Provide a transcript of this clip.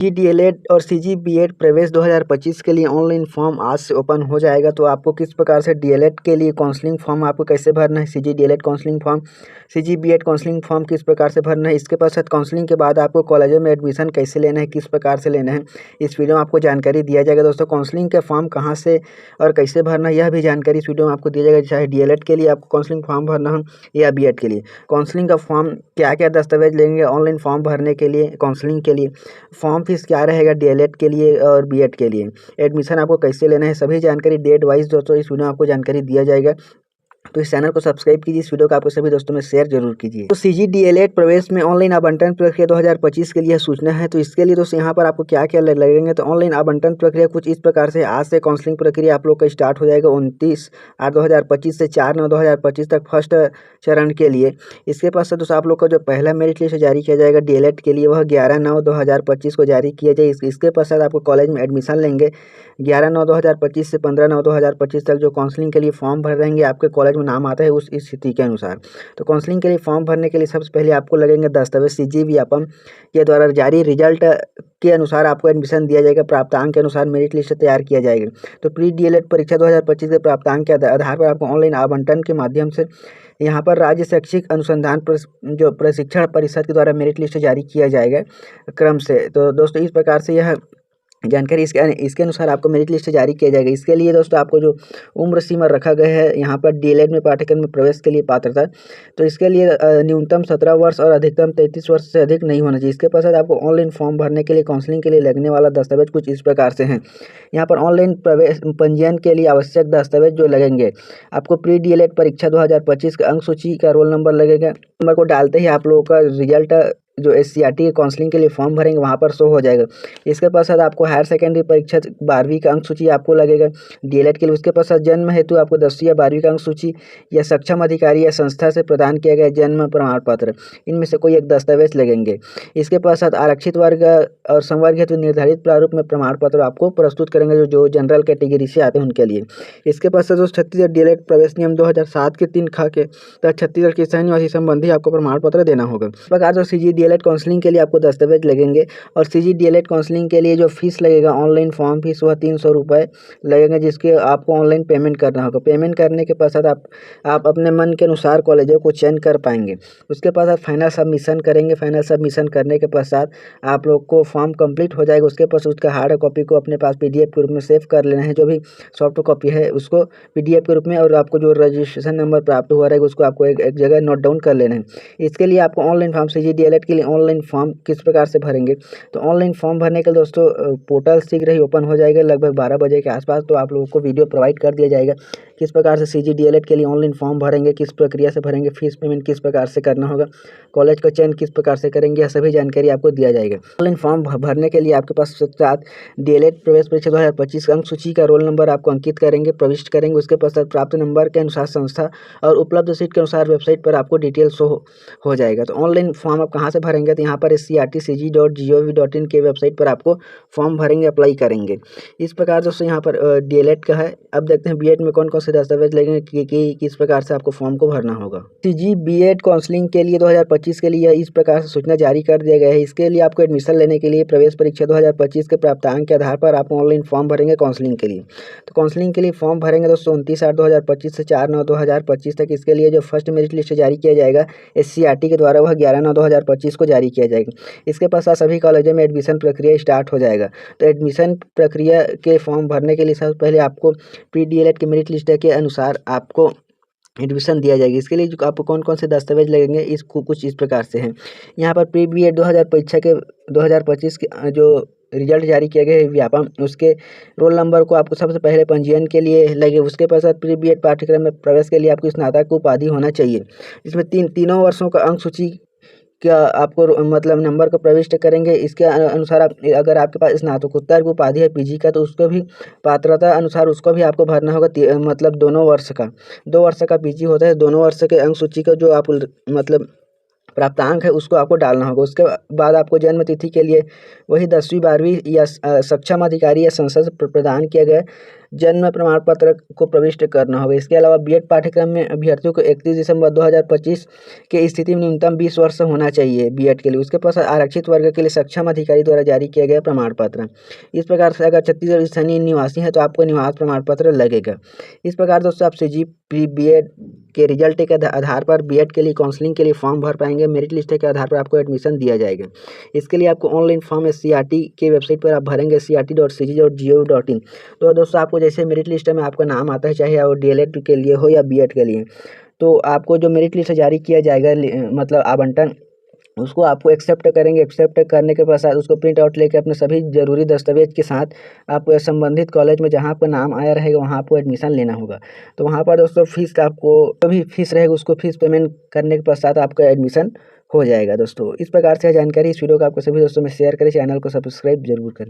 DElEd और सीजीबीएड प्रवेश 2025 के लिए ऑनलाइन फॉर्म आज से ओपन हो जाएगा। तो आपको किस प्रकार से डीएलएड के लिए काउंसलिंग फॉर्म आपको कैसे भरना है, सीजीडीएलएड काउंसलिंग फॉर्म, सीजीबीएड काउंसलिंग फॉर्म किस प्रकार से भरना है, इसके पश्चात काउंसलिंग के बाद आपको कॉलेजों में एडमिशन कैसे लेना है, किस प्रकार से लेना है, इस वीडियो में आपको जानकारी दिया जाएगा। दोस्तों काउंसलिंग के फॉर्म कहाँ से और कैसे भरना है यह भी जानकारी इस वीडियो में आपको दिया जाएगा। चाहे डीएलएड के लिए आपको काउंसलिंग फॉर्म भरना हो या बीएड के लिए काउंसलिंग का फॉर्म, क्या क्या दस्तावेज लेंगे ऑनलाइन फॉर्म भरने के लिए, काउंसलिंग के लिए फॉर्म फीस क्या रहेगा डीएलएड के लिए और बीएड के लिए, एडमिशन आपको कैसे लेना है, सभी जानकारी डेट वाइज दोस्तों इस वीडियो में आपको जानकारी दिया जाएगा। तो इस चैनल को सब्सक्राइब कीजिए, इस वीडियो को आपको सभी दोस्तों में शेयर जरूर कीजिए। तो सीजीडीएलएड प्रवेश में ऑनलाइन आवंटन प्रक्रिया 2025 के लिए सूचना है। तो इसके लिए दोस्तों यहाँ पर आपको क्या क्या लगेंगे, तो ऑनलाइन आवंटन प्रक्रिया कुछ इस प्रकार से आज से काउंसलिंग प्रक्रिया आप लोग का स्टार्ट हो जाएगा 29/8/2025 से 4/9/2025 तक फर्स्ट चरण के लिए। इसके पास दोस्तों आप लोग का जो पहला मेरिट लिस्ट जारी किया जाएगा डीएलएड के लिए वह 11/9/2025 को जारी किया जाए। इसके पश्चात आपको कॉलेज में एडमिशन लेंगे 11/9/2025 से 15/9/2025 तक जो काउंसलिंग के लिए फॉर्म भर रहेंगे आपके कॉलेज में नाम आता है उस स्थिति के अनुसार। तो काउंसलिंग के लिए फॉर्म भरने के लिए सबसे पहले आपको लगेंगे दस्तावेज। सीजीबीएपम के द्वारा जारी रिजल्ट के अनुसार आपको एडमिशन दिया जाएगा, प्राप्तांक के अनुसार मेरिट लिस्ट तैयार किया जाएगा। तो प्री डीएलएड परीक्षा 2025 के प्राप्तांक के आधार पर आपको ऑनलाइन आवंटन के माध्यम से यहाँ पर राज्य शैक्षिक अनुसंधान जो प्रशिक्षण परिषद के द्वारा मेरिट लिस्ट जारी किया जाएगा क्रम से। तो दोस्तों इस प्रकार से यह जानकारी इसके अनुसार आपको मेरिट लिस्ट जारी किया जाएगा। इसके लिए दोस्तों आपको जो उम्र सीमा रखा गया है यहाँ पर डीएलएड में पाठ्यक्रम में प्रवेश के लिए पात्रता, तो इसके लिए न्यूनतम 17 वर्ष और अधिकतम 33 वर्ष से अधिक नहीं होना चाहिए। इसके पश्चात आपको ऑनलाइन फॉर्म भरने के लिए काउंसलिंग के लिए लगने वाला दस्तावेज कुछ इस प्रकार से हैं। यहाँ पर ऑनलाइन प्रवेश पंजीयन के लिए आवश्यक दस्तावेज जो लगेंगे, आपको प्री डीएलएड परीक्षा 2025 का अंक सूची का रोल नंबर लगेगा। नंबर को डालते ही आप लोगों का रिजल्ट जो एससीईआरटी के काउंसलिंग के लिए फॉर्म भरेंगे वहाँ पर शो हो जाएगा। इसके पश्चात आपको हायर सेकेंडरी परीक्षा 12वीं का अंक सूची आपको लगेगा डीएलएड के लिए। उसके पश्चात जन्म हेतु आपको 10वीं या 12वीं का अंक सूची या सक्षम अधिकारी या संस्था से प्रदान किया गया जन्म प्रमाण पत्र, इनमें से कोई एक दस्तावेज लगेंगे। इसके पश्चात आरक्षित वर्ग और संवर्ग हेतु निर्धारित प्रारूप में प्रमाण पत्र आपको प्रस्तुत करेंगे जो जनरल कैटेगरी से आते हैं उनके लिए। इसके पश्चात जो छत्तीसगढ़ डीएलएड प्रवेश नियम 2007 के 3 के तहत छत्तीसगढ़ के सैन्य निवासी संबंधी आपको प्रमाण पत्र देना होगा। इस प्रकार जो सीजीडीएलएड काउंसलिंग के लिए आपको दस्तावेज लगेंगे। और सीजीडीएलएड काउंसलिंग के लिए जो फीस लगेगा ऑनलाइन फॉर्म फीस वह 300 रुपये लगेगा, जिसके आपको ऑनलाइन पेमेंट करना होगा। पेमेंट करने के पश्चात आप अपने मन के अनुसार कॉलेजों को चयन कर पाएंगे। उसके बाद आप फाइनल सबमिशन करेंगे। फाइनल सबमिशन करने के पश्चात आप लोग को फॉर्म कंप्लीट हो जाएगा। उसके पास उसका हार्ड कॉपी को अपने पास पीडीएफ के रूप में सेव कर लेना है, जो भी सॉफ्ट कॉपी है उसको पीडीएफ के रूप में, और आपको जो रजिस्ट्रेशन नंबर प्राप्त हुआ रहेगा उसको आपको एक जगह नोट डाउन कर लेना है। इसके लिए आपको ऑनलाइन फॉर्म सीजीडीएलएड के लिए ऑनलाइन फॉर्म किस प्रकार से भरेंगे, तो ऑनलाइन फॉर्म भरने के लिए दोस्तों पोर्टल शीघ्र ही ओपन हो जाएगा लगभग 12 बजे के आसपास। तो आप लोगों को वीडियो प्रोवाइड कर दिया जाएगा किस प्रकार से सीजीडीएलएड के लिए ऑनलाइन फॉर्म भरेंगे, किस प्रक्रिया से भरेंगे, फीस पेमेंट किस प्रकार से करना होगा, कॉलेज का चयन किस प्रकार से करेंगे, यह सभी जानकारी आपको दिया जाएगा। ऑनलाइन फॉर्म भरने के लिए आपके पास साथ डीएलएड प्रवेश परीक्षा 2025 अंक सूची का रोल नंबर आपको अंकित करेंगे, प्रविष्ट करेंगे। उसके पश्चात प्राप्त नंबर के अनुसार संस्था और उपलब्ध सीट के अनुसार वेबसाइट पर आपको डिटेल शो हो जाएगा। तो ऑनलाइन फॉर्म आप कहाँ से भरेंगे, तो यहाँ पर scrtcg.gov.in के वेबसाइट पर आपको फॉर्म भरेंगे, अप्लाई करेंगे। इस प्रकार दोस्तों यहाँ पर डीएलएड का है। अब देखते हैं बीएड में कौन कौन से दस्तावेज लगेंगे कि किस प्रकार से आपको फॉर्म को भरना होगा। सीजीबीएड काउंसलिंग के लिए 2025 के लिए इस प्रकार से सूचना जारी कर दिया गया है। इसके लिए आपको एडमिशन लेने के लिए प्रवेश परीक्षा 2025 के प्राप्तांक के आधार पर आप ऑनलाइन फॉर्म भरेंगे काउंसलिंग के लिए। तो काउंसलिंग के लिए फॉर्म भरेंगे दोस्तों 29/8/2025 से 4/9/2025 तक। इसके लिए जो फर्स्ट मेरिट लिस्ट जारी किया जाएगा एससीईआरटी के द्वारा वह 11/9/2025 को जारी किया जाएगा। इसके पश्चात सभी कॉलेजों में एडमिशन प्रक्रिया स्टार्ट हो जाएगा। तो एडमिशन प्रक्रिया के फॉर्म भरने के लिए सबसे पहले आपको प्री डीएलएड के मेरिट लिस्ट के अनुसार आपको एडमिशन दिया जाएगी। इसके लिए जो आपको कौन कौन से दस्तावेज लगेंगे इसको कुछ इस प्रकार से हैं। यहाँ पर प्री बीएड 2025 के जो रिजल्ट जारी किया गया है व्यापम, उसके रोल नंबर को आपको सबसे पहले पंजीयन के लिए लगे। उसके पश्चात प्री बीएड पाठ्यक्रम में प्रवेश के लिए आपको स्नातक उपाधि होना चाहिए। इसमें तीनों वर्षों का अंक सूची क्या आपको मतलब नंबर को प्रविष्ट करेंगे। इसके अनुसार आप अगर आपके पास स्नातकोत्तर की उपाधि है पीजी का, तो उसको भी पात्रता अनुसार उसको भी आपको भरना होगा। मतलब 2 वर्ष का पीजी होता है। 2 वर्ष के अंक सूची का जो आप मतलब प्राप्तांक है उसको आपको डालना होगा। उसके बाद आपको जन्म तिथि के लिए वही 10वीं 12वीं या सक्षम अधिकारी या संस्था से प्रदान किया गया जन्म प्रमाण पत्र को प्रविष्ट करना होगा। इसके अलावा बीएड पाठ्यक्रम में अभ्यर्थियों को 31 दिसंबर 2025 की स्थिति में न्यूनतम 20 वर्ष होना चाहिए बीएड के लिए। उसके पास आरक्षित वर्ग के लिए सक्षम अधिकारी द्वारा जारी किया गया प्रमाण पत्र। इस प्रकार से अगर छत्तीसगढ़ स्थानीय निवासी है तो आपको निवास प्रमाण पत्र लगेगा। इस प्रकार दोस्तों आप CGPBED के रिजल्ट के आधार पर बीएड के लिए काउंसलिंग के लिए फॉर्म भर पाएंगे। मेरिट लिस्ट के आधार पर आपको एडमिशन दिया जाएगा। इसके लिए आपको ऑनलाइन फॉर्म CRT के वेबसाइट पर आप भरेंगे crt.cg.gov.in। तो दोस्तों आपको जैसे मेरिट लिस्ट में आपका नाम आता है, चाहे वो DLED के लिए हो या बीएड के लिए, तो आपको जो मेरिट लिस्ट जारी किया जाएगा मतलब आवंटन, उसको आपको एक्सेप्ट करेंगे। एक्सेप्ट करने के पश्चात उसको प्रिंट आउट लेके अपने सभी जरूरी दस्तावेज के साथ आप संबंधित कॉलेज में जहाँ आपका नाम आया रहेगा वहाँ आपको एडमिशन लेना होगा। तो वहाँ पर दोस्तों फीस आपको जो भी फीस रहेगा उसको फीस पेमेंट करने के पश्चात आपका एडमिशन हो जाएगा। दोस्तों इस प्रकार से जानकारी इस वीडियो को आपको सभी दोस्तों में शेयर करें, चैनल को सब्सक्राइब जरूर करें।